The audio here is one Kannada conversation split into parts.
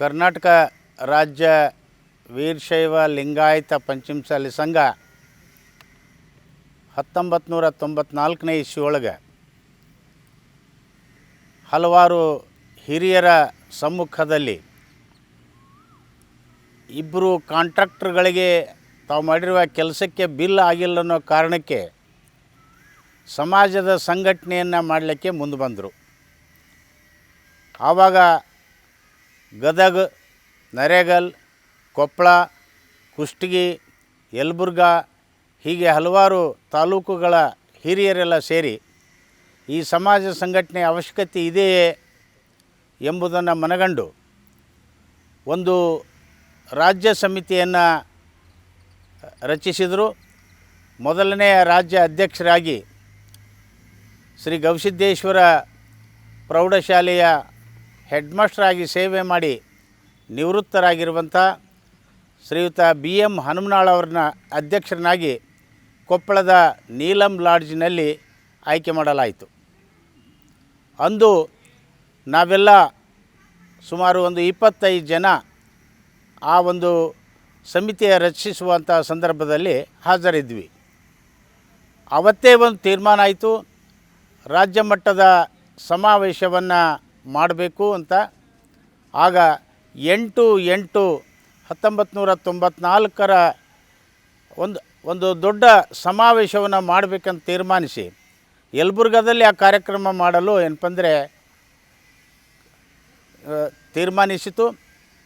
ಕರ್ನಾಟಕ ರಾಜ್ಯ ವೀರಶೈವ ಲಿಂಗಾಯತ ಪಂಚಮಸಾಲಿ ಸಂಘ 1994ನೇ ಇಸ್ವಿಯೊಳಗೆ ಹಲವಾರು ಹಿರಿಯರ ಸಮ್ಮುಖದಲ್ಲಿ ಇಬ್ಬರು ಕಾಂಟ್ರಾಕ್ಟರ್ಗಳಿಗೆ ತಾವು ಮಾಡಿರುವ ಕೆಲಸಕ್ಕೆ ಬಿಲ್ ಆಗಿಲ್ಲ ಅನ್ನೋ ಕಾರಣಕ್ಕೆ ಸಮಾಜದ ಸಂಘಟನೆಯನ್ನು ಮಾಡಲಿಕ್ಕೆ ಮುಂದೆ ಬಂದರು. ಆವಾಗ ಗದಗ, ನರೇಗಲ್, ಕೊಪ್ಪಳ, ಕುಷ್ಟಗಿ, ಯಲಬುರ್ಗಾ ಹೀಗೆ ಹಲವಾರು ತಾಲೂಕುಗಳ ಹಿರಿಯರೆಲ್ಲ ಸೇರಿ ಈ ಸಮಾಜ ಸಂಘಟನೆ ಅವಶ್ಯಕತೆ ಇದೆಯೇ ಎಂಬುದನ್ನು ಮನಗಂಡು ಒಂದು ರಾಜ್ಯ ಸಮಿತಿಯನ್ನು ರಚಿಸಿದರು. ಮೊದಲನೆಯ ರಾಜ್ಯ ಅಧ್ಯಕ್ಷರಾಗಿ ಶ್ರೀ ಗವಿಸಿದ್ದೇಶ್ವರ ಪ್ರೌಢಶಾಲೆಯ ಹೆಡ್ ಮಾಸ್ಟರ್ ಆಗಿ ಸೇವೆ ಮಾಡಿ ನಿವೃತ್ತರಾಗಿರುವಂಥ ಶ್ರೀಯುತ BM ಹನುಮನಾಳ್ ಅವರನ್ನ ಅಧ್ಯಕ್ಷರನ್ನಾಗಿ ಕೊಪ್ಪಳದ ನೀಲಂ ಲಾಡ್ಜ್ನಲ್ಲಿ ಆಯ್ಕೆ ಮಾಡಲಾಯಿತು. ಅಂದು ನಾವೆಲ್ಲ ಸುಮಾರು ಒಂದು 25 ಜನ ಆ ಒಂದು ಸಮಿತಿಯ ರಚಿಸುವಂಥ ಸಂದರ್ಭದಲ್ಲಿ ಹಾಜರಿದ್ವಿ. ಅವತ್ತೇ ಒಂದು ತೀರ್ಮಾನ ಆಯಿತು, ರಾಜ್ಯ ಮಟ್ಟದ ಸಮಾವೇಶವನ್ನು ಮಾಡಬೇಕು ಅಂತ. ಆಗ 8/8/1994 ಒಂದು ದೊಡ್ಡ ಸಮಾವೇಶವನ್ನು ಮಾಡಬೇಕಂತ ತೀರ್ಮಾನಿಸಿ ಯಲಬುರ್ಗಾದಲ್ಲಿ ಆ ಕಾರ್ಯಕ್ರಮ ಮಾಡಲು ಏನಪ್ಪಂದರೆ ತೀರ್ಮಾನಿಸಿತು.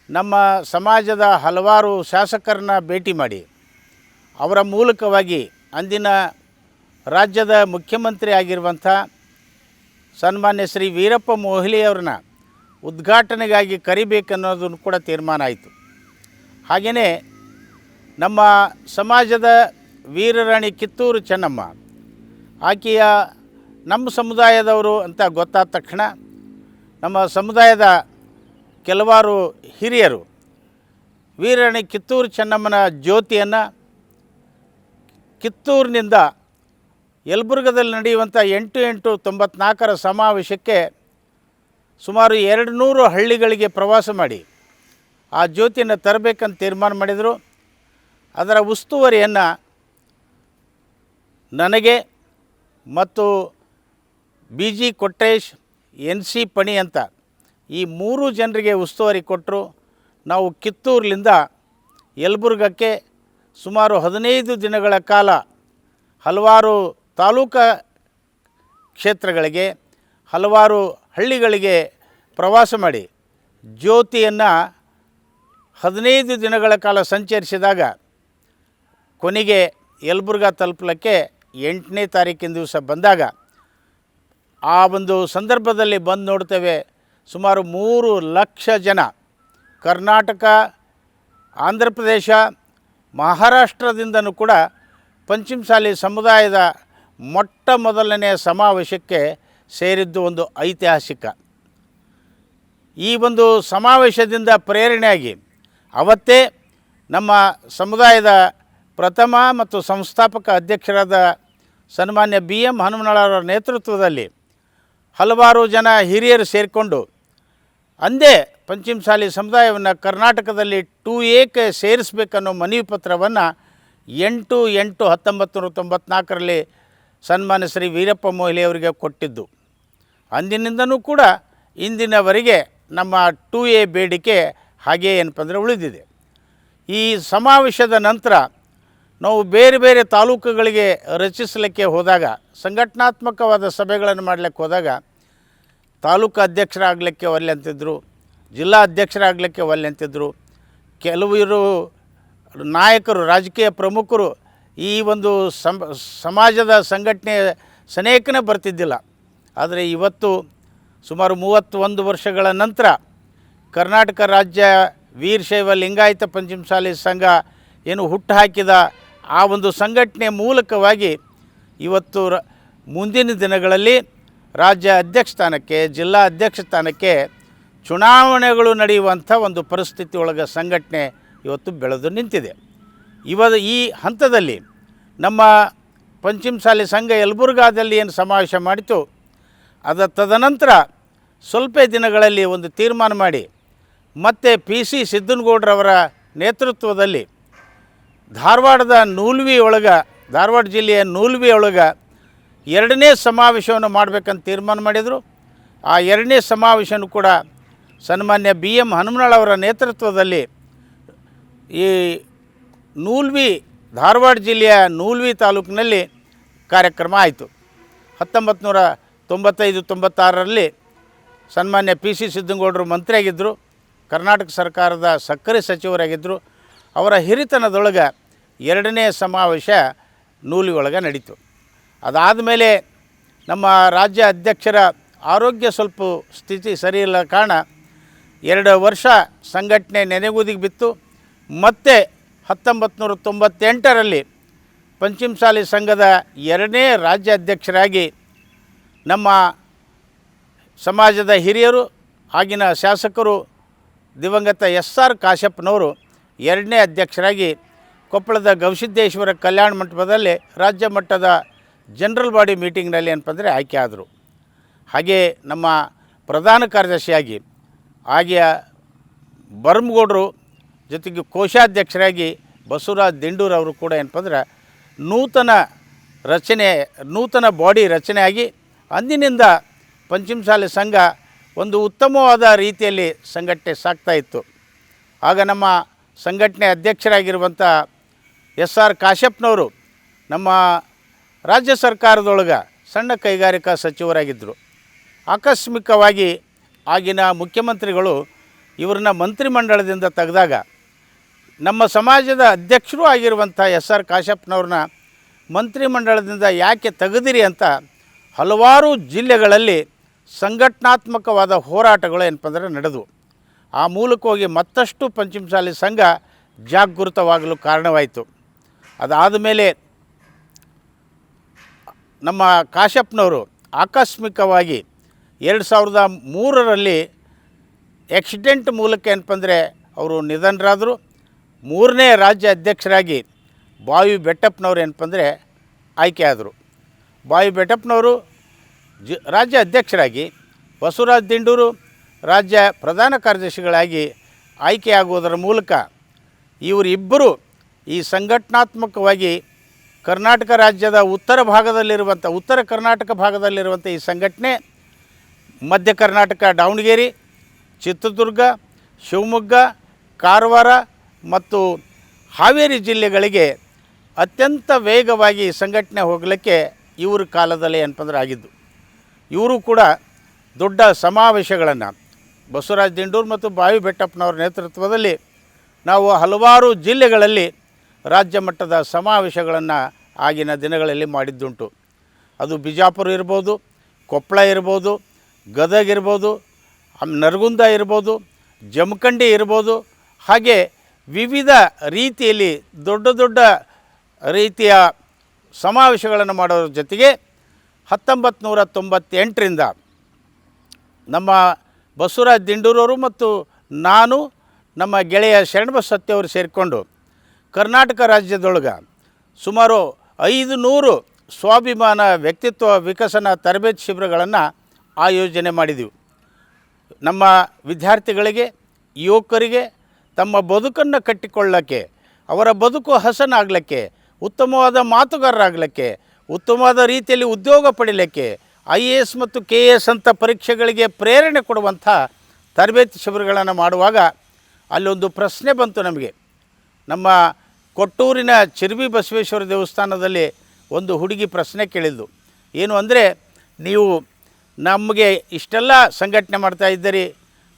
ನಮ್ಮ ಸಮಾಜದ ಹಲವಾರು ಶಾಸಕರನ್ನ ಭೇಟಿ ಮಾಡಿ ಅವರ ಮೂಲಕವಾಗಿ ಅಂದಿನ ರಾಜ್ಯದ ಮುಖ್ಯಮಂತ್ರಿ ಆಗಿರುವಂಥ ಸನ್ಮಾನ್ಯ ಶ್ರೀ ವೀರಪ್ಪ ಮೊಯ್ಲಿ ಅವ್ರನ್ನ ಉದ್ಘಾಟನೆಗಾಗಿ ಕರಿಬೇಕನ್ನೋದನ್ನು ಕೂಡ ತೀರ್ಮಾನ ಆಯಿತು. ಹಾಗೆಯೇ ನಮ್ಮ ಸಮಾಜದ ವೀರರಾಣಿ ಕಿತ್ತೂರು ಚೆನ್ನಮ್ಮ ಆಕೆಯ ನಮ್ಮ ಸಮುದಾಯದವರು ಅಂತ ಗೊತ್ತಾದ ತಕ್ಷಣ ನಮ್ಮ ಸಮುದಾಯದ ಕೆಲವಾರು ಹಿರಿಯರು ವೀರರಾಣಿ ಕಿತ್ತೂರು ಚೆನ್ನಮ್ಮನ ಜ್ಯೋತಿಯನ್ನು ಕಿತ್ತೂರಿನಿಂದ ಯಲಬುರ್ಗದಲ್ಲಿ ನಡೆಯುವಂಥ 8/8/94 ಸಮಾವೇಶಕ್ಕೆ ಸುಮಾರು 200 ಹಳ್ಳಿಗಳಿಗೆ ಪ್ರವಾಸ ಮಾಡಿ ಆ ಜ್ಯೋತಿಯನ್ನು ತರಬೇಕಂತ ತೀರ್ಮಾನ ಮಾಡಿದರು. ಅದರ ಉಸ್ತುವಾರಿಯನ್ನು ನನಗೆ ಮತ್ತು BG ಕೊಟ್ರೇಶ್, NC ಪಣಿ ಅಂತ ಈ 3 ಜನರಿಗೆ ಉಸ್ತುವಾರಿ ಕೊಟ್ಟರು. ನಾವು ಕಿತ್ತೂರಿನಿಂದ ಯಲಬುರ್ಗಕ್ಕೆ ಸುಮಾರು 15 ದಿನಗಳ ಕಾಲ ಹಲವಾರು ತಾಲೂಕಾ ಕ್ಷೇತ್ರಗಳಿಗೆ ಹಲವಾರು ಹಳ್ಳಿಗಳಿಗೆ ಪ್ರವಾಸ ಮಾಡಿ ಜ್ಯೋತಿಯನ್ನು 15 ದಿನಗಳ ಕಾಲ ಸಂಚರಿಸಿದಾಗ ಕೊನೆಗೆ ಯಲಬುರ್ಗಾ ತಲುಪಲಿಕ್ಕೆ 8ನೇ ತಾರೀಕಿನ ದಿವಸ ಬಂದಾಗ ಆ ಒಂದು ಸಂದರ್ಭದಲ್ಲಿ ಬಂದು ನೋಡ್ತೇವೆ ಸುಮಾರು 3 ಲಕ್ಷ ಜನ ಕರ್ನಾಟಕ, ಆಂಧ್ರ ಪ್ರದೇಶ, ಮಹಾರಾಷ್ಟ್ರದಿಂದನೂ ಕೂಡ ಪಂಚಮಸಾಲಿ ಸಮುದಾಯದ ಮೊಟ್ಟ ಮೊದಲನೆಯ ಸಮಾವೇಶಕ್ಕೆ ಸೇರಿದ್ದು ಒಂದು ಐತಿಹಾಸಿಕ. ಈ ಒಂದು ಸಮಾವೇಶದಿಂದ ಪ್ರೇರಣೆಯಾಗಿ ಅವತ್ತೇ ನಮ್ಮ ಸಮುದಾಯದ ಪ್ರಥಮ ಮತ್ತು ಸಂಸ್ಥಾಪಕ ಅಧ್ಯಕ್ಷರಾದ ಸನ್ಮಾನ್ಯ BM ಹನುಮನಾಳ್ ಅವರ ನೇತೃತ್ವದಲ್ಲಿ ಹಲವಾರು ಜನ ಹಿರಿಯರು ಸೇರಿಕೊಂಡು ಅಂದೇ ಪಂಚಮಸಾಲಿ ಸಮುದಾಯವನ್ನು ಕರ್ನಾಟಕದಲ್ಲಿ 2Aಕ್ಕೆ ಸೇರಿಸಬೇಕನ್ನೋ ಮನವಿ ಪತ್ರವನ್ನು 8/8/1994 ಸನ್ಮಾನ್ಯ ಶ್ರೀ ವೀರಪ್ಪ ಮೊಯ್ಲಿ ಅವರಿಗೆ ಕೊಟ್ಟಿದ್ದು. ಅಂದಿನಿಂದನೂ ಕೂಡ ಇಂದಿನವರೆಗೆ ನಮ್ಮ 2A ಬೇಡಿಕೆ ಹಾಗೇ ಏನಪ್ಪಂದರೆ ಉಳಿದಿದೆ. ಈ ಸಮಾವೇಶದ ನಂತರ ನಾವು ಬೇರೆ ಬೇರೆ ತಾಲೂಕುಗಳಿಗೆ ರಚಿಸಲಿಕ್ಕೆ ಹೋದಾಗ, ಸಂಘಟನಾತ್ಮಕವಾದ ಸಭೆಗಳನ್ನು ಮಾಡಲಿಕ್ಕೆ ಹೋದಾಗ ತಾಲೂಕು ಅಧ್ಯಕ್ಷರಾಗಲಿಕ್ಕೆ ಒಲ್ಲೆ ಅಂತಿದ್ದರು, ಜಿಲ್ಲಾ ಅಧ್ಯಕ್ಷರಾಗಲಿಕ್ಕೆ ಒಲ್ಲೆ ಅಂತಿದ್ದರು. ಕೆಲವರು ನಾಯಕರು, ರಾಜಕೀಯ ಪ್ರಮುಖರು ಈ ಒಂದು ಸಮಾಜದ ಸಂಘಟನೆ ಸನೇಕನೇ ಬರ್ತಿದ್ದಿಲ್ಲ. ಆದರೆ ಇವತ್ತು ಸುಮಾರು 31 ವರ್ಷಗಳ ನಂತರ ಕರ್ನಾಟಕ ರಾಜ್ಯ ವೀರಶೈವ ಲಿಂಗಾಯತ ಪಂಚಮಸಾಲಿ ಸಂಘ ಏನು ಹುಟ್ಟು ಹಾಕಿದ ಆ ಒಂದು ಸಂಘಟನೆ ಮೂಲಕವಾಗಿ ಇವತ್ತು ಮುಂದಿನ ದಿನಗಳಲ್ಲಿ ರಾಜ್ಯ ಅಧ್ಯಕ್ಷ ಸ್ಥಾನಕ್ಕೆ, ಜಿಲ್ಲಾ ಅಧ್ಯಕ್ಷ ಸ್ಥಾನಕ್ಕೆ ಚುನಾವಣೆಗಳು ನಡೆಯುವಂಥ ಒಂದು ಪರಿಸ್ಥಿತಿ ಒಳಗೆ ಸಂಘಟನೆ ಇವತ್ತು ಬೆಳೆದು ನಿಂತಿದೆ. ಈ ಹಂತದಲ್ಲಿ ನಮ್ಮ ಪಂಚಮಸಾಲಿ ಸಂಘ ಯಲಬುರ್ಗಾದಲ್ಲಿ ಏನು ಸಮಾವೇಶ ಮಾಡಿತು, ತದನಂತರ ಸ್ವಲ್ಪ ದಿನಗಳಲ್ಲಿ ಒಂದು ತೀರ್ಮಾನ ಮಾಡಿ ಮತ್ತು PC ಸಿದ್ದನಗೌಡರವರ ನೇತೃತ್ವದಲ್ಲಿ ಧಾರವಾಡ ಜಿಲ್ಲೆಯ ನೂಲ್ವಿ ಒಳಗೆ 2ನೇ ಸಮಾವೇಶವನ್ನು ಮಾಡಬೇಕಂತ ತೀರ್ಮಾನ ಮಾಡಿದರು. ಆ 2ನೇ ಸಮಾವೇಶನೂ ಕೂಡ ಸನ್ಮಾನ್ಯ BM ಹನುಮನಾಳ್ ಅವರ ನೇತೃತ್ವದಲ್ಲಿ ಈ ಧಾರವಾಡ ಜಿಲ್ಲೆಯ ನೂಲ್ವಿ ತಾಲೂಕಿನಲ್ಲಿ ಕಾರ್ಯಕ್ರಮ ಆಯಿತು. 1995-96ರಲ್ಲಿ ಸನ್ಮಾನ್ಯ PC ಸಿದ್ದನಗೌಡರು ಮಂತ್ರಿಯಾಗಿದ್ದರು, ಕರ್ನಾಟಕ ಸರ್ಕಾರದ ಸಕ್ಕರೆ ಸಚಿವರಾಗಿದ್ದರು. ಅವರ ಹಿರಿತನದೊಳಗೆ 2ನೇ ಸಮಾವೇಶ ನೂಲ್ವಿ ಒಳಗೆ ನಡೀತು. ಅದಾದ ಮೇಲೆ ನಮ್ಮ ರಾಜ್ಯ ಅಧ್ಯಕ್ಷರ ಆರೋಗ್ಯ ಸ್ವಲ್ಪ ಸ್ಥಿತಿ ಸರಿಯಿಲ್ಲ ಕಾರಣ 2 ವರ್ಷ ಸಂಘಟನೆ ನೆನೆಗುದಿಗೆ ಬಿತ್ತು. ಮತ್ತೆ 1998ರಲ್ಲಿ ಪಂಚಮಸಾಲಿ ಸಂಘದ 2ನೇ ರಾಜ್ಯ ಅಧ್ಯಕ್ಷರಾಗಿ ನಮ್ಮ ಸಮಾಜದ ಹಿರಿಯರು ಆಗಿನ ಶಾಸಕರು ದಿವಂಗತ SR ಕಾಶಪ್ಪನವರು 2ನೇ ಅಧ್ಯಕ್ಷರಾಗಿ ಕೊಪ್ಪಳದ ಗವಿಸಿದ್ದೇಶ್ವರ ಕಲ್ಯಾಣ ಮಂಟಪದಲ್ಲಿ ರಾಜ್ಯ ಮಟ್ಟದ ಜನರಲ್ ಬಾಡಿ ಮೀಟಿಂಗ್ನಲ್ಲಿ ಏನಪ್ಪಂದರೆ ಆಯ್ಕೆ ಆದರು. ಹಾಗೆ ನಮ್ಮ ಪ್ರಧಾನ ಕಾರ್ಯದರ್ಶಿಯಾಗಿ ಹಾಗೆಯ ಬರಮಗೌಡರು ಜೊತೆಗೆ ಕೋಶಾಧ್ಯಕ್ಷರಾಗಿ ಬಸವರಾಜ್ ದಿಂಡೂರು ಅವರು ಕೂಡ ಏನಪ್ಪಂದ್ರೆ ನೂತನ ಬಾಡಿ ರಚನೆಯಾಗಿ ಅಂದಿನಿಂದ ಪಂಚಮಸಾಲಿ ಸಂಘ ಒಂದು ಉತ್ತಮವಾದ ರೀತಿಯಲ್ಲಿ ಸಂಘಟನೆ ಸಾಗ್ತಾ ಇತ್ತು. ಆಗ ನಮ್ಮ ಸಂಘಟನೆ ಅಧ್ಯಕ್ಷರಾಗಿರುವಂಥ SR ಕಾಶಪ್ಪನವರು ನಮ್ಮ ರಾಜ್ಯ ಸರ್ಕಾರದೊಳಗೆ ಸಣ್ಣ ಕೈಗಾರಿಕಾ ಸಚಿವರಾಗಿದ್ದರು. ಆಕಸ್ಮಿಕವಾಗಿ ಆಗಿನ ಮುಖ್ಯಮಂತ್ರಿಗಳು ಇವರನ್ನ ಮಂತ್ರಿಮಂಡಲದಿಂದ ತೆಗೆದಾಗ ನಮ್ಮ ಸಮಾಜದ ಅಧ್ಯಕ್ಷರೂ ಆಗಿರುವಂಥ SR ಕಾಶಪ್ಪನವ್ರನ್ನ ಮಂತ್ರಿಮಂಡಲದಿಂದ ಯಾಕೆ ತೆಗೆದಿರಿ ಅಂತ ಹಲವಾರು ಜಿಲ್ಲೆಗಳಲ್ಲಿ ಸಂಘಟನಾತ್ಮಕವಾದ ಹೋರಾಟಗಳು ಏನಪ್ಪಂದರೆ ನಡೆದವು. ಆ ಮೂಲಕವಾಗಿ ಮತ್ತಷ್ಟು ಪಂಚಮಸಾಲಿ ಸಂಘ ಜಾಗೃತವಾಗಲು ಕಾರಣವಾಯಿತು. ಅದಾದ ಮೇಲೆ ನಮ್ಮ ಕಾಶಪ್ಪನವರು ಆಕಸ್ಮಿಕವಾಗಿ 2003ರಲ್ಲಿ ಆಕ್ಸಿಡೆಂಟ್ ಮೂಲಕ ಏನಪ್ಪಂದರೆ ಅವರು ನಿಧನರಾದರು. 3ನೇ ರಾಜ್ಯ ಅಧ್ಯಕ್ಷರಾಗಿ ಬಾವಿ ಬೆಟ್ಟಪ್ಪನವರು ಏನಪ್ಪಂದರೆ ಆಯ್ಕೆ ಆದರು. ಬಾವಿ ಬೆಟ್ಟಪ್ಪನವರು ರಾಜ್ಯ ಅಧ್ಯಕ್ಷರಾಗಿ, ಬಸವರಾಜ್ ದಿಂಡೂರು ರಾಜ್ಯ ಪ್ರಧಾನ ಕಾರ್ಯದರ್ಶಿಗಳಾಗಿ ಆಯ್ಕೆಯಾಗುವುದರ ಮೂಲಕ ಇವರಿಬ್ಬರು ಈ ಸಂಘಟನಾತ್ಮಕವಾಗಿ ಕರ್ನಾಟಕ ರಾಜ್ಯದ ಉತ್ತರ ಕರ್ನಾಟಕ ಭಾಗದಲ್ಲಿರುವಂಥ ಈ ಸಂಘಟನೆ ಮಧ್ಯ ಕರ್ನಾಟಕ ದಾವಣಗೆರೆ, ಚಿತ್ರದುರ್ಗ, ಶಿವಮೊಗ್ಗ, ಕಾರವಾರ ಮತ್ತು ಹಾವೇರಿ ಜಿಲ್ಲೆಗಳಿಗೆ ಅತ್ಯಂತ ವೇಗವಾಗಿ ಸಂಘಟನೆ ಹೋಗಲಿಕ್ಕೆ ಇವ್ರ ಕಾಲದಲ್ಲಿ ಏನಪ್ಪಂದ್ರೆ ಆಗಿದ್ದು. ಇವರು ಕೂಡ ದೊಡ್ಡ ಸಮಾವೇಶಗಳನ್ನು ಬಸವರಾಜ್ ದಿಂಡೂರು ಮತ್ತು ಬಾವಿ ಬೆಟ್ಟಪ್ಪನವರ ನೇತೃತ್ವದಲ್ಲಿ ನಾವು ಹಲವಾರು ಜಿಲ್ಲೆಗಳಲ್ಲಿ ರಾಜ್ಯ ಮಟ್ಟದ ಸಮಾವೇಶಗಳನ್ನು ಆಗಿನ ದಿನಗಳಲ್ಲಿ ಮಾಡಿದ್ದುಂಟು. ಅದು ಬಿಜಾಪುರ ಇರ್ಬೋದು, ಕೊಪ್ಪಳ ಇರ್ಬೋದು, ಗದಗ ಇರ್ಬೋದು, ನರಗುಂದ ಇರ್ಬೋದು, ಜಮಖಂಡಿ ಇರ್ಬೋದು, ಹಾಗೆ ವಿವಿಧ ರೀತಿಯಲ್ಲಿ ದೊಡ್ಡ ರೀತಿಯ ಸಮಾವೇಶಗಳನ್ನು ಮಾಡೋದ್ರ ಜೊತೆಗೆ 1998ರಿಂದ ನಮ್ಮ ಬಸವರಾಜ್ ದಿಂಡೂರವರು ಮತ್ತು ನಾನು ನಮ್ಮ ಗೆಳೆಯ ಶರಣಬಸತ್ತಿ ಸೇರಿಕೊಂಡು ಕರ್ನಾಟಕ ರಾಜ್ಯದೊಳಗೆ ಸುಮಾರು 500 ಸ್ವಾಭಿಮಾನ ವ್ಯಕ್ತಿತ್ವ ವಿಕಸನ ತರಬೇತಿ ಶಿಬಿರಗಳನ್ನು ಆಯೋಜನೆ ಮಾಡಿದೆವು. ನಮ್ಮ ವಿದ್ಯಾರ್ಥಿಗಳಿಗೆ, ಯುವಕರಿಗೆ ತಮ್ಮ ಬದುಕನ್ನು ಕಟ್ಟಿಕೊಳ್ಳಕ್ಕೆ, ಅವರ ಬದುಕು ಹಸನಾಗಲಿಕ್ಕೆ, ಉತ್ತಮವಾದ ಮಾತುಗಾರರಾಗಲಿಕ್ಕೆ, ಉತ್ತಮವಾದ ರೀತಿಯಲ್ಲಿ ಉದ್ಯೋಗ ಪಡೀಲಿಕ್ಕೆ, IAS ಮತ್ತು KAS ಅಂತ ಪರೀಕ್ಷೆಗಳಿಗೆ ಪ್ರೇರಣೆ ಕೊಡುವಂಥ ತರಬೇತಿ ಶಿಬಿರಗಳನ್ನು ಮಾಡುವಾಗ ಅಲ್ಲೊಂದು ಪ್ರಶ್ನೆ ಬಂತು ನಮಗೆ. ನಮ್ಮ ಕೊಟ್ಟೂರಿನ ಚಿರ್ಬಿ ಬಸವೇಶ್ವರ ದೇವಸ್ಥಾನದಲ್ಲಿ ಒಂದು ಹುಡುಗಿ ಪ್ರಶ್ನೆ ಕೇಳಿದ್ದು ಏನು ಅಂದರೆ, ನೀವು ನಮಗೆ ಇಷ್ಟೆಲ್ಲ ಸಂಘಟನೆ ಮಾಡ್ತಾ ಇದ್ದೀರಿ,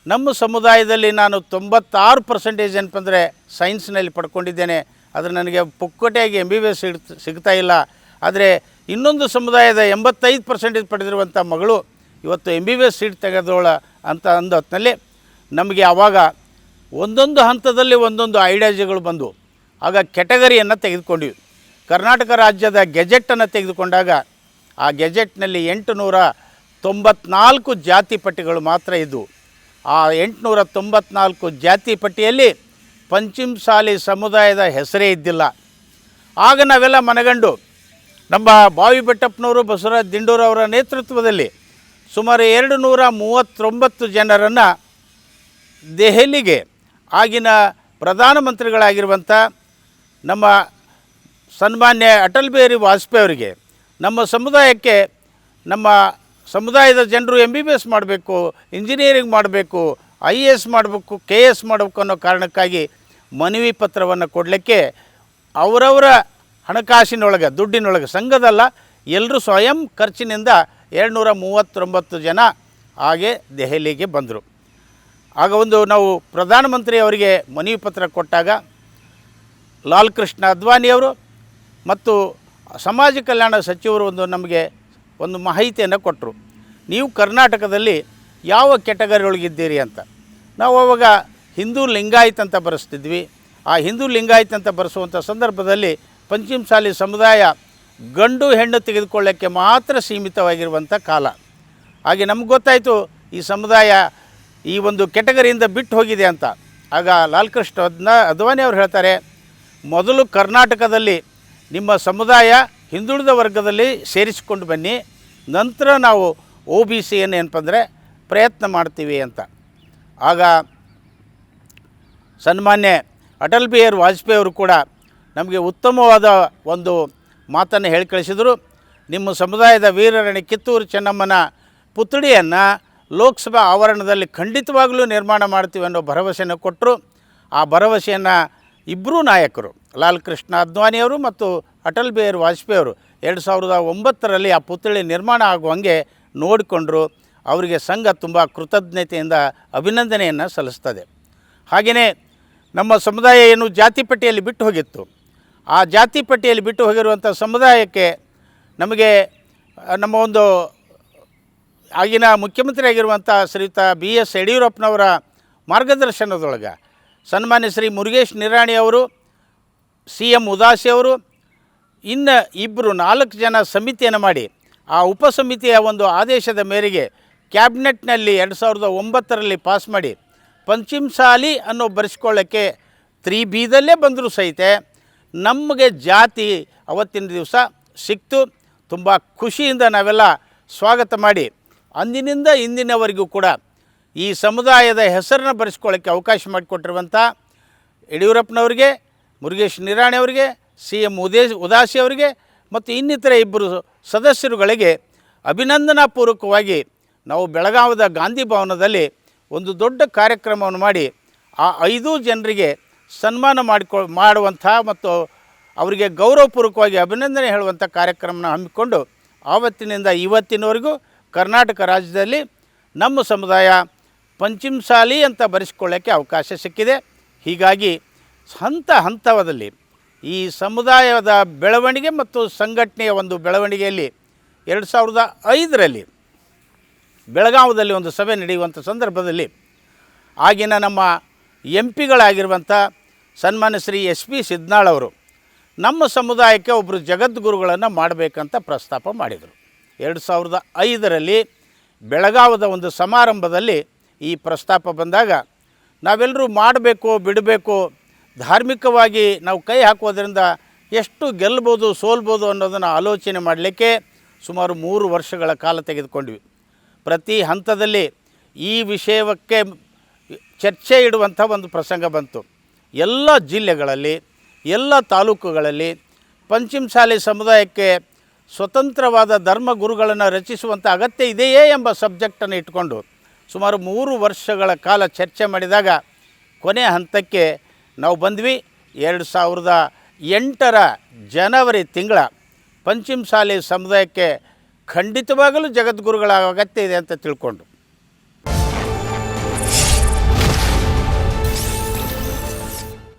ನಮ್ಮ ಸಮುದಾಯದಲ್ಲಿ ನಾನು 96% ಏನಪ್ಪಂದರೆ ಸೈನ್ಸ್ನಲ್ಲಿ ಪಡ್ಕೊಂಡಿದ್ದೇನೆ, ಆದರೆ ನನಗೆ ಪುಕ್ಕಟೆಯಾಗಿ MBBS ಸಿಗ್ತಾ ಇಲ್ಲ. ಆದರೆ ಇನ್ನೊಂದು ಸಮುದಾಯದ 85% ಪಡೆದಿರುವಂಥ ಮಗಳು ಇವತ್ತು MBBS ಸೀಟ್ ತೆಗೆದೋಳ ಅಂತ ಅಂದ ಹೊತ್ತಿನಲ್ಲಿ ನಮಗೆ ಆವಾಗ ಒಂದೊಂದು ಹಂತದಲ್ಲಿ ಒಂದೊಂದು ಐಡಿಯಾಸ್ಗಳು ಬಂದವು. ಆಗ ಕೆಟಗರಿಯನ್ನು ತೆಗೆದುಕೊಂಡಿವಿ. ಕರ್ನಾಟಕ ರಾಜ್ಯದ ಗೆಜೆಟನ್ನು ತೆಗೆದುಕೊಂಡಾಗ ಆ ಗೆಜೆಟ್ನಲ್ಲಿ 894 ಜಾತಿ ಪಟ್ಟಿಗಳು ಮಾತ್ರ ಇದ್ದವು. ಆ 894 ಜಾತಿ ಪಟ್ಟಿಯಲ್ಲಿ ಪಂಚಮಸಾಲಿ ಸಮುದಾಯದ ಹೆಸರೇ ಇದ್ದಿಲ್ಲ. ಆಗ ನಾವೆಲ್ಲ ಮನಗಂಡು ನಮ್ಮ ಬಾವಿ ಬೆಟ್ಟಪ್ಪನವರು, ಬಸವರಾಜ್ ದಿಂಡೂರು ಅವರ ನೇತೃತ್ವದಲ್ಲಿ ಸುಮಾರು 239 ಜನರನ್ನು ದೆಹಲಿಗೆ ಆಗಿನ ಪ್ರಧಾನಮಂತ್ರಿಗಳಾಗಿರುವಂಥ ನಮ್ಮ ಸನ್ಮಾನ್ಯ ಅಟಲ್ ಬಿಹಾರಿ ವಾಜಪೇಯಿ ಅವರಿಗೆ ನಮ್ಮ ಸಮುದಾಯಕ್ಕೆ ನಮ್ಮ ಸಮುದಾಯದ ಜನರು MBBS ಮಾಡಬೇಕು, ಇಂಜಿನಿಯರಿಂಗ್ ಮಾಡಬೇಕು, IAS ಮಾಡಬೇಕು, KS ಮಾಡಬೇಕು ಅನ್ನೋ ಕಾರಣಕ್ಕಾಗಿ ಮನವಿ ಪತ್ರವನ್ನು ಕೊಡಲಿಕ್ಕೆ ಅವರವರ ಹಣಕಾಸಿನೊಳಗೆ ದುಡ್ಡಿನೊಳಗೆ ಸಂಘದಲ್ಲ ಎಲ್ಲರೂ ಸ್ವಯಂ ಖರ್ಚಿನಿಂದ 239 ಜನ ಹಾಗೆ ದೆಹಲಿಗೆ ಬಂದರು. ಆಗ ಒಂದು ನಾವು ಪ್ರಧಾನಮಂತ್ರಿ ಅವರಿಗೆ ಮನವಿ ಪತ್ರ ಕೊಟ್ಟಾಗ ಲಾಲ್ ಕೃಷ್ಣ ಅದ್ವಾನಿಯವರು ಮತ್ತು ಸಮಾಜ ಕಲ್ಯಾಣ ಸಚಿವರು ನಮಗೆ ಒಂದು ಮಾಹಿತಿಯನ್ನು ಕೊಟ್ಟರು. ನೀವು ಕರ್ನಾಟಕದಲ್ಲಿ ಯಾವ ಕೆಟಗರಿ ಒಳಗಿದ್ದೀರಿ ಅಂತ. ನಾವು ಅವಾಗ ಹಿಂದೂ ಲಿಂಗಾಯತ್ ಅಂತ ಬರೆಸ್ತಿದ್ವಿ. ಆ ಹಿಂದೂ ಲಿಂಗಾಯತ್ ಅಂತ ಬರೆಸುವಂಥ ಸಂದರ್ಭದಲ್ಲಿ ಪಂಚಮಸಾಲಿ ಸಮುದಾಯ ಗಂಡು ಹೆಣ್ಣು ತೆಗೆದುಕೊಳ್ಳೋಕ್ಕೆ ಮಾತ್ರ ಸೀಮಿತವಾಗಿರುವಂಥ ಕಾಲ. ಹಾಗೆ ನಮ್ಗೆ ಗೊತ್ತಾಯಿತು ಈ ಸಮುದಾಯ ಈ ಒಂದು ಕೆಟಗರಿಯಿಂದ ಬಿಟ್ಟು ಹೋಗಿದೆ ಅಂತ. ಆಗ ಲಾಲ್ ಕೃಷ್ಣ ಅದ್ವಾನಿ ಅವರು ಹೇಳ್ತಾರೆ, ಮೊದಲು ಕರ್ನಾಟಕದಲ್ಲಿ ನಿಮ್ಮ ಸಮುದಾಯ ಹಿಂದುಳಿದ ವರ್ಗದಲ್ಲಿ ಸೇರಿಸಿಕೊಂಡು ಬನ್ನಿ, ನಂತರ ನಾವು OBC ಏನಪ್ಪ ಪ್ರಯತ್ನ ಮಾಡ್ತೀವಿ ಅಂತ. ಆಗ ಸನ್ಮಾನ್ಯ ಅಟಲ್ ಬಿಹಾರಿ ವಾಜಪೇಯಿ ಅವರು ಕೂಡ ನಮಗೆ ಉತ್ತಮವಾದ ಒಂದು ಮಾತನ್ನು ಹೇಳಿ ಕಳಿಸಿದರು. ನಿಮ್ಮ ಸಮುದಾಯದ ವೀರರಾಣಿ ಕಿತ್ತೂರು ಚೆನ್ನಮ್ಮನ ಪುತ್ಥಳಿಯನ್ನು ಲೋಕಸಭಾ ಆವರಣದಲ್ಲಿ ಖಂಡಿತವಾಗಲೂ ನಿರ್ಮಾಣ ಮಾಡ್ತೀವಿ ಅನ್ನೋ ಭರವಸೆಯನ್ನು ಕೊಟ್ಟರು. ಆ ಭರವಸೆಯನ್ನು ಇಬ್ಬರೂ ನಾಯಕರು ಲಾಲ್ ಕೃಷ್ಣ ಅದ್ವಾನಿಯವರು ಮತ್ತು ಅಟಲ್ ಬಿಹಾರಿ ವಾಜಪೇಯಿ ಅವರು 2009ರಲ್ಲಿ ಆ ಪುತ್ಥಳಿ ನಿರ್ಮಾಣ ಆಗುವಂಗೆ ನೋಡಿಕೊಂಡರು. ಅವರಿಗೆ ಸಂಘ ತುಂಬ ಕೃತಜ್ಞತೆಯಿಂದ ಅಭಿನಂದನೆಯನ್ನು ಸಲ್ಲಿಸ್ತದೆ. ಹಾಗೆಯೇ ನಮ್ಮ ಸಮುದಾಯ ಏನು ಜಾತಿ ಪಟ್ಟಿಯಲ್ಲಿ ಬಿಟ್ಟು ಹೋಗಿತ್ತು, ಆ ಜಾತಿ ಪಟ್ಟಿಯಲ್ಲಿ ಬಿಟ್ಟು ಹೋಗಿರುವಂಥ ಸಮುದಾಯಕ್ಕೆ ನಮಗೆ ನಮ್ಮ ಒಂದು ಆಗಿನ ಮುಖ್ಯಮಂತ್ರಿ ಆಗಿರುವಂಥ ಶ್ರೀಯುತ BS ಯಡಿಯೂರಪ್ಪನವರ ಮಾರ್ಗದರ್ಶನದೊಳಗೆ ಸನ್ಮಾನ್ಯ ಶ್ರೀ ಮುರುಗೇಶ್ ನಿರಾಣಿ ಅವರು, CM ಉದಾಸಿ ಅವರು, ಇನ್ನು 4 ಜನ ಸಮಿತಿಯನ್ನು ಮಾಡಿ ಆ ಉಪಸಮಿತಿಯ ಒಂದು ಆದೇಶದ ಮೇರೆಗೆ ಕ್ಯಾಬಿನೆಟ್ನಲ್ಲಿ 2009ರಲ್ಲಿ ಪಾಸ್ ಮಾಡಿ ಪಂಚಮಸಾಲಿ ಅನ್ನೋ ಬರೆಸ್ಕೊಳ್ಳೋಕ್ಕೆ 3Bದಲ್ಲೇ ಬಂದರೂ ಸಹಿತ ನಮಗೆ ಜಾತಿ ಅವತ್ತಿನ ದಿವಸ ಸಿಕ್ತು. ತುಂಬ ಖುಷಿಯಿಂದ ನಾವೆಲ್ಲ ಸ್ವಾಗತ ಮಾಡಿ ಅಂದಿನಿಂದ ಇಂದಿನವರೆಗೂ ಕೂಡ ಈ ಸಮುದಾಯದ ಹೆಸರನ್ನು ಬರೆಸ್ಕೊಳ್ಳೋಕ್ಕೆ ಅವಕಾಶ ಮಾಡಿಕೊಟ್ಟಿರುವಂಥ ಯಡಿಯೂರಪ್ಪನವರಿಗೆ, ಮುರುಗೇಶ್ ನಿರಾಣಿ ಅವರಿಗೆ, CM ಉದಾಸಿ ಅವರಿಗೆ ಮತ್ತು ಇನ್ನಿತರ 2 ಸದಸ್ಯರುಗಳಿಗೆ ಅಭಿನಂದನಾಪೂರ್ವಕವಾಗಿ ನಾವು ಬೆಳಗಾವಿದ ಗಾಂಧಿ ಭವನದಲ್ಲಿ ಒಂದು ದೊಡ್ಡ ಕಾರ್ಯಕ್ರಮವನ್ನು ಮಾಡಿ ಆ 5 ಜನರಿಗೆ ಸನ್ಮಾನ ಮಾಡುವಂಥ ಮತ್ತು ಅವರಿಗೆ ಗೌರವಪೂರ್ವಕವಾಗಿ ಅಭಿನಂದನೆ ಹೇಳುವಂಥ ಕಾರ್ಯಕ್ರಮನ ಹಮ್ಮಿಕೊಂಡು ಆವತ್ತಿನಿಂದ ಇವತ್ತಿನವರೆಗೂ ಕರ್ನಾಟಕ ರಾಜ್ಯದಲ್ಲಿ ನಮ್ಮ ಸಮುದಾಯ ಪಂಚಮಸಾಲಿ ಅಂತ ಬರೆಸ್ಕೊಳ್ಳೋಕ್ಕೆ ಅವಕಾಶ ಸಿಕ್ಕಿದೆ. ಹೀಗಾಗಿ ಹಂತದಲ್ಲಿ ಈ ಸಮುದಾಯದ ಬೆಳವಣಿಗೆ ಮತ್ತು ಸಂಘಟನೆಯ ಒಂದು ಬೆಳವಣಿಗೆಯಲ್ಲಿ 2005ರಲ್ಲಿ ಬೆಳಗಾವಿಯಲ್ಲಿ ಒಂದು ಸಭೆ ನಡೆಯುವಂಥ ಸಂದರ್ಭದಲ್ಲಿ ಆಗಿನ ನಮ್ಮ MPಗಳಾಗಿರುವಂಥ ಸನ್ಮಾನ್ಯ ಶ್ರೀ SP ಸಿದ್ನಾಳ್ ಅವರು ನಮ್ಮ ಸಮುದಾಯಕ್ಕೆ ಒಬ್ಬರು ಜಗದ್ಗುರುಗಳನ್ನು ಮಾಡಬೇಕಂತ ಪ್ರಸ್ತಾಪ ಮಾಡಿದರು. 2005ರಲ್ಲಿ ಬೆಳಗಾವಿದ ಒಂದು ಸಮಾರಂಭದಲ್ಲಿ ಈ ಪ್ರಸ್ತಾಪ ಬಂದಾಗ ನಾವೆಲ್ಲರೂ ಮಾಡಬೇಕು ಬಿಡಬೇಕು, ಧಾರ್ಮಿಕವಾಗಿ ನಾವು ಕೈ ಹಾಕೋದ್ರಿಂದ ಎಷ್ಟು ಗೆಲ್ಬೋದು ಸೋಲ್ಬೋದು ಅನ್ನೋದನ್ನು ಆಲೋಚನೆ ಮಾಡಲಿಕ್ಕೆ ಸುಮಾರು 3 ವರ್ಷಗಳ ಕಾಲ ತೆಗೆದುಕೊಂಡ್ವಿ. ಪ್ರತಿ ಹಂತದಲ್ಲಿ ಈ ವಿಷಯಕ್ಕೆ ಚರ್ಚೆ ಇಡುವಂಥ ಒಂದು ಪ್ರಸಂಗ ಬಂತು. ಎಲ್ಲ ಜಿಲ್ಲೆಗಳಲ್ಲಿ, ಎಲ್ಲ ತಾಲೂಕುಗಳಲ್ಲಿ ಪಂಚಮಸಾಲಿ ಸಮುದಾಯಕ್ಕೆ ಸ್ವತಂತ್ರವಾದ ಧರ್ಮಗುರುಗಳನ್ನು ರಚಿಸುವಂಥ ಅಗತ್ಯ ಇದೆಯೇ ಎಂಬ ಸಬ್ಜೆಕ್ಟನ್ನು ಇಟ್ಕೊಂಡು ಸುಮಾರು 3 ವರ್ಷಗಳ ಕಾಲ ಚರ್ಚೆ ಮಾಡಿದಾಗ ಕೊನೆಯ ಹಂತಕ್ಕೆ ನಾವು ಬಂದ್ವಿ. 2008ರ ಜನವರಿ ತಿಂಗಳ ಪಂಚಮಸಾಲಿ ಸಮುದಾಯಕ್ಕೆ ಖಂಡಿತವಾಗಲೂ ಜಗದ್ಗುರುಗಳ ಅಗತ್ಯ ಇದೆ ಅಂತ ತಿಳ್ಕೊಂಡು